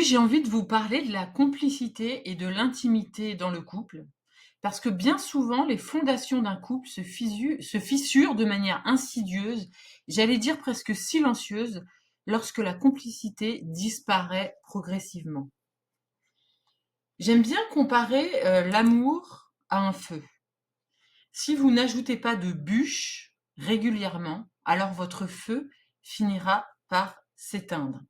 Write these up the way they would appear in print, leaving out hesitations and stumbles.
Aujourd'hui, j'ai envie de vous parler de la complicité et de l'intimité dans le couple, parce que bien souvent, les fondations d'un couple se fissurent de manière insidieuse, j'allais dire presque silencieuse, lorsque la complicité disparaît progressivement. J'aime bien comparer l'amour à un feu. Si vous n'ajoutez pas de bûches régulièrement, alors votre feu finira par s'éteindre.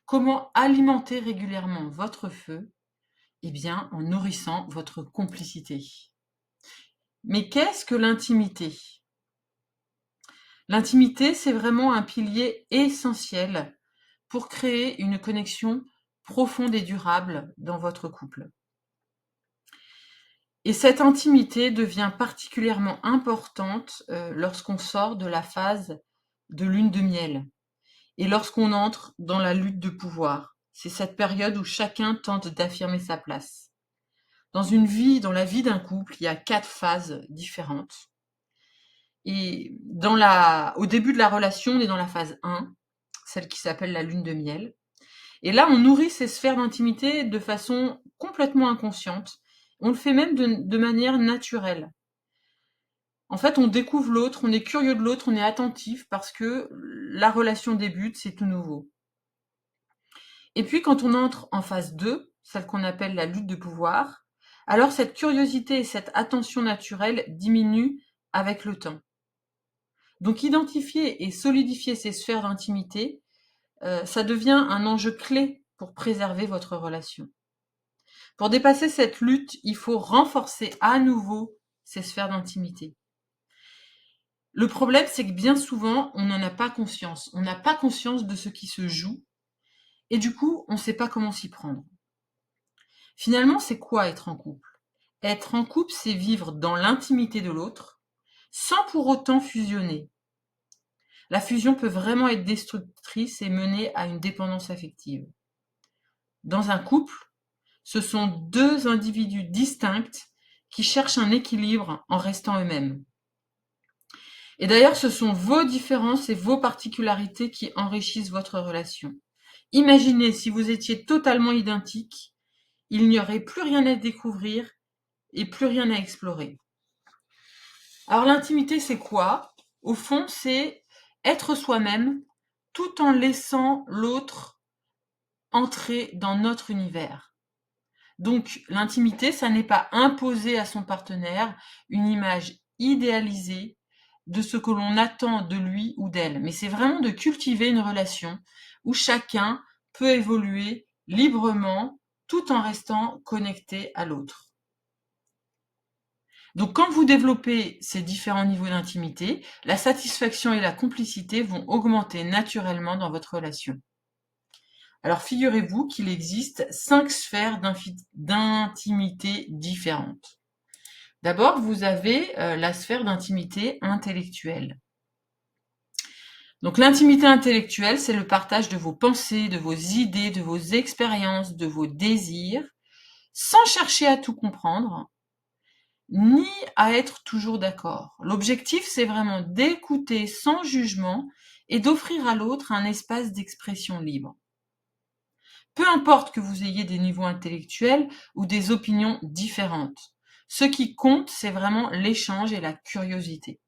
Comment alimenter régulièrement votre feu? Eh bien, en nourrissant votre complicité. Mais qu'est-ce que l'intimité? L'intimité, c'est vraiment un pilier essentiel pour créer une connexion profonde et durable dans votre couple. Et cette intimité devient particulièrement importante lorsqu'on sort de la phase de lune de miel et lorsqu'on entre dans la lutte de pouvoir. C'est cette période où chacun tente d'affirmer sa place. Dans la vie d'un couple, il y a 4 phases différentes. Et au début de la relation, on est dans la phase 1, celle qui s'appelle la lune de miel. Et là, on nourrit ces sphères d'intimité de façon complètement inconsciente. On le fait même de manière naturelle. En fait, on découvre l'autre, on est curieux de l'autre, on est attentif parce que la relation débute, c'est tout nouveau. Et puis, quand on entre en phase 2, celle qu'on appelle la lutte de pouvoir, alors cette curiosité et cette attention naturelle diminuent avec le temps. Donc, identifier et solidifier ces sphères d'intimité, ça devient un enjeu clé pour préserver votre relation. Pour dépasser cette lutte, il faut renforcer à nouveau ces sphères d'intimité. Le problème, c'est que bien souvent, on n'en a pas conscience. On n'a pas conscience de ce qui se joue et du coup, on ne sait pas comment s'y prendre. Finalement, c'est quoi être en couple? Être en couple, c'est vivre dans l'intimité de l'autre, sans pour autant fusionner. La fusion peut vraiment être destructrice et mener à une dépendance affective. Dans un couple, ce sont deux individus distincts qui cherchent un équilibre en restant eux-mêmes. Et d'ailleurs, ce sont vos différences et vos particularités qui enrichissent votre relation. Imaginez si vous étiez totalement identiques, il n'y aurait plus rien à découvrir et plus rien à explorer. Alors l'intimité, c'est quoi? Au fond, c'est être soi-même tout en laissant l'autre entrer dans notre univers. Donc l'intimité, ça n'est pas imposer à son partenaire une image idéalisée de ce que l'on attend de lui ou d'elle, mais c'est vraiment de cultiver une relation où chacun peut évoluer librement tout en restant connecté à l'autre. Donc quand vous développez ces différents niveaux d'intimité, la satisfaction et la complicité vont augmenter naturellement dans votre relation. Alors figurez-vous qu'il existe 5 sphères d'intimité différentes. D'abord, vous avez la sphère d'intimité intellectuelle. Donc l'intimité intellectuelle, c'est le partage de vos pensées, de vos idées, de vos expériences, de vos désirs, sans chercher à tout comprendre, ni à être toujours d'accord. L'objectif, c'est vraiment d'écouter sans jugement et d'offrir à l'autre un espace d'expression libre. Peu importe que vous ayez des niveaux intellectuels ou des opinions différentes. Ce qui compte, c'est vraiment l'échange et la curiosité.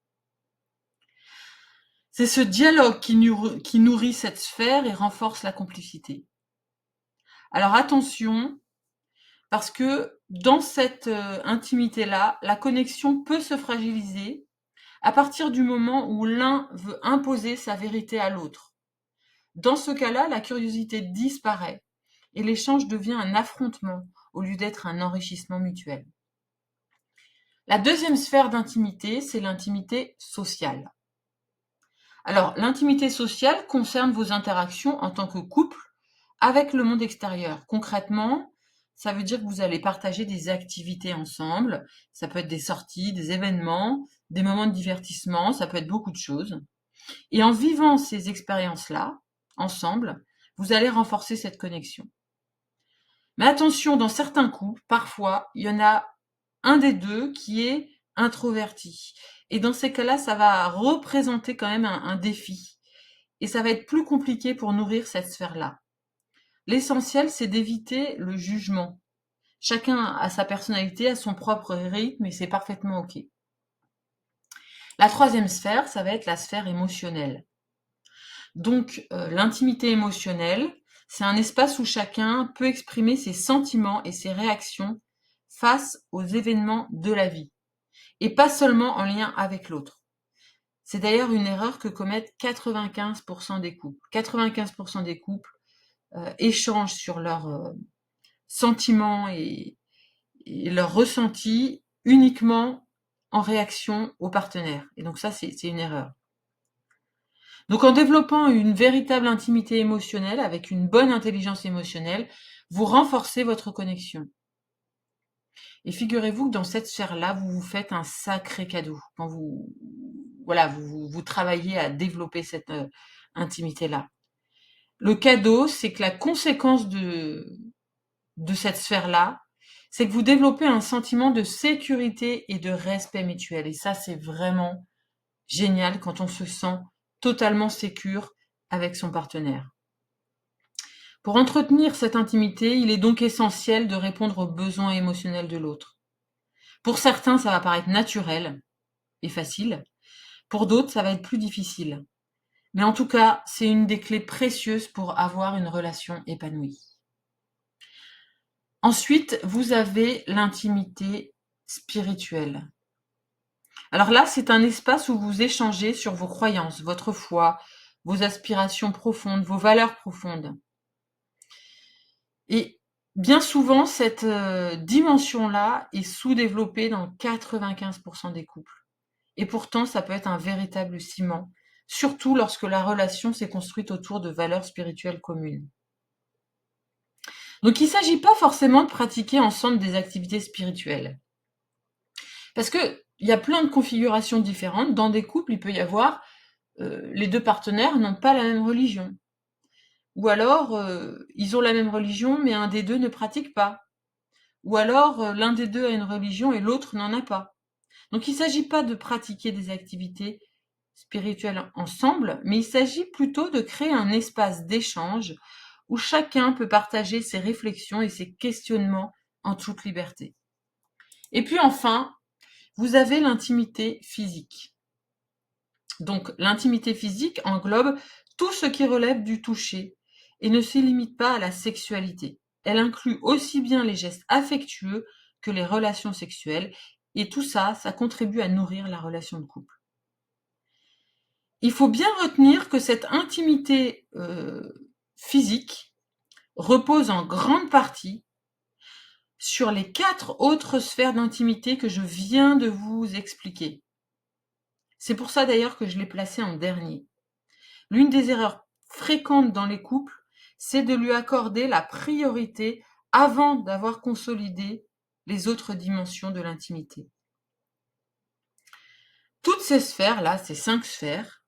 C'est ce dialogue qui nourrit cette sphère et renforce la complicité. Alors attention, parce que dans cette intimité-là, la connexion peut se fragiliser à partir du moment où l'un veut imposer sa vérité à l'autre. Dans ce cas-là, la curiosité disparaît et l'échange devient un affrontement au lieu d'être un enrichissement mutuel. La deuxième sphère d'intimité, c'est l'intimité sociale. Alors, l'intimité sociale concerne vos interactions en tant que couple avec le monde extérieur. Concrètement, ça veut dire que vous allez partager des activités ensemble. Ça peut être des sorties, des événements, des moments de divertissement, ça peut être beaucoup de choses. Et en vivant ces expériences-là, ensemble, vous allez renforcer cette connexion. Mais attention, dans certains couples, parfois, il y en a un des deux qui est introverti. Et dans ces cas-là, ça va représenter quand même un défi. Et ça va être plus compliqué pour nourrir cette sphère-là. L'essentiel, c'est d'éviter le jugement. Chacun a sa personnalité, a son propre rythme et c'est parfaitement OK. La troisième sphère, ça va être la sphère émotionnelle. Donc, l'intimité émotionnelle, c'est un espace où chacun peut exprimer ses sentiments et ses réactions face aux événements de la vie, et pas seulement en lien avec l'autre. C'est d'ailleurs une erreur que commettent 95% des couples. 95% des couples échangent sur leurs sentiments et leurs ressentis uniquement en réaction au partenaire. Et donc ça, c'est une erreur. Donc en développant une véritable intimité émotionnelle avec une bonne intelligence émotionnelle, vous renforcez votre connexion. Et figurez-vous que dans cette sphère-là, vous vous faites un sacré cadeau quand vous travaillez à développer cette intimité-là. Le cadeau, c'est que la conséquence de cette sphère-là, c'est que vous développez un sentiment de sécurité et de respect mutuel. Et ça, c'est vraiment génial quand on se sent totalement sécure avec son partenaire. Pour entretenir cette intimité, il est donc essentiel de répondre aux besoins émotionnels de l'autre. Pour certains, ça va paraître naturel et facile. Pour d'autres, ça va être plus difficile. Mais en tout cas, c'est une des clés précieuses pour avoir une relation épanouie. Ensuite, vous avez l'intimité spirituelle. Alors là, c'est un espace où vous échangez sur vos croyances, votre foi, vos aspirations profondes, vos valeurs profondes. Et bien souvent, cette dimension-là est sous-développée dans 95% des couples. Et pourtant, ça peut être un véritable ciment, surtout lorsque la relation s'est construite autour de valeurs spirituelles communes. Donc il ne s'agit pas forcément de pratiquer ensemble des activités spirituelles. Parce qu'il y a plein de configurations différentes. Dans des couples, il peut y avoir les deux partenaires n'ont pas la même religion. Ou alors, ils ont la même religion, mais un des deux ne pratique pas. Ou alors, l'un des deux a une religion et l'autre n'en a pas. Donc il ne s'agit pas de pratiquer des activités spirituelles ensemble, mais il s'agit plutôt de créer un espace d'échange où chacun peut partager ses réflexions et ses questionnements en toute liberté. Et puis enfin, vous avez l'intimité physique. Donc l'intimité physique englobe tout ce qui relève du toucher et ne se limite pas à la sexualité. Elle inclut aussi bien les gestes affectueux que les relations sexuelles, et tout ça, ça contribue à nourrir la relation de couple. Il faut bien retenir que cette intimité physique repose en grande partie sur les 4 autres sphères d'intimité que je viens de vous expliquer. C'est pour ça d'ailleurs que je l'ai placé en dernier. L'une des erreurs fréquentes dans les couples, c'est de lui accorder la priorité avant d'avoir consolidé les autres dimensions de l'intimité. Toutes ces sphères-là, ces 5 sphères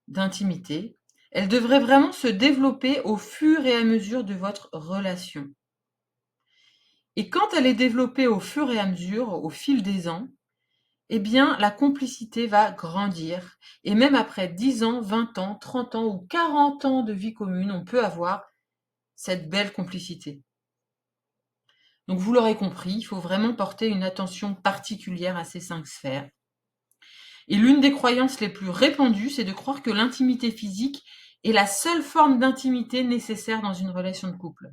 d'intimité, elles devraient vraiment se développer au fur et à mesure de votre relation. Et quand elle est développée au fur et à mesure, au fil des ans, eh bien, la complicité va grandir. Et même après 10 ans, 20 ans, 30 ans ou 40 ans de vie commune, on peut avoir cette belle complicité. Donc vous l'aurez compris, il faut vraiment porter une attention particulière à ces 5 sphères. Et l'une des croyances les plus répandues, c'est de croire que l'intimité physique est la seule forme d'intimité nécessaire dans une relation de couple.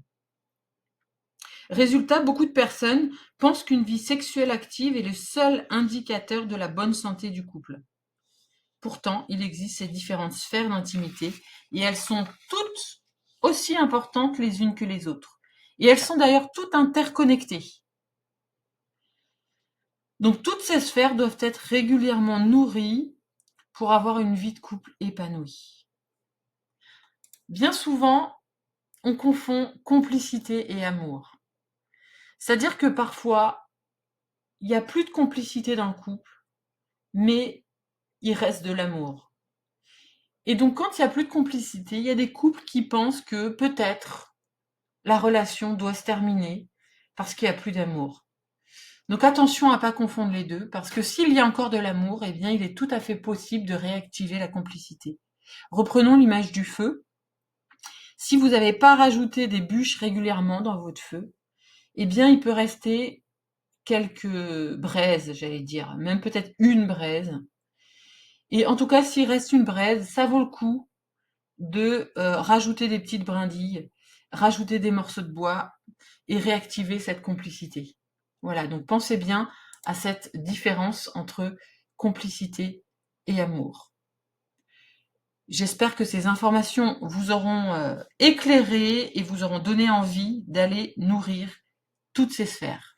Résultat, beaucoup de personnes pensent qu'une vie sexuelle active est le seul indicateur de la bonne santé du couple. Pourtant, il existe ces différentes sphères d'intimité et elles sont toutes aussi importantes les unes que les autres. Et elles sont d'ailleurs toutes interconnectées. Donc toutes ces sphères doivent être régulièrement nourries pour avoir une vie de couple épanouie. Bien souvent, on confond complicité et amour. C'est-à-dire que parfois, il n'y a plus de complicité dans le couple, mais il reste de l'amour. Et donc quand il n'y a plus de complicité, il y a des couples qui pensent que peut-être la relation doit se terminer parce qu'il n'y a plus d'amour. Donc attention à ne pas confondre les deux, parce que s'il y a encore de l'amour, eh bien il est tout à fait possible de réactiver la complicité. Reprenons l'image du feu. Si vous n'avez pas rajouté des bûches régulièrement dans votre feu, eh bien, il peut rester quelques braises, j'allais dire, même peut-être une braise. Et en tout cas, s'il reste une braise, ça vaut le coup de rajouter des petites brindilles, rajouter des morceaux de bois et réactiver cette complicité. Voilà, donc pensez bien à cette différence entre complicité et amour. J'espère que ces informations vous auront éclairé et vous auront donné envie d'aller nourrir toutes ces sphères.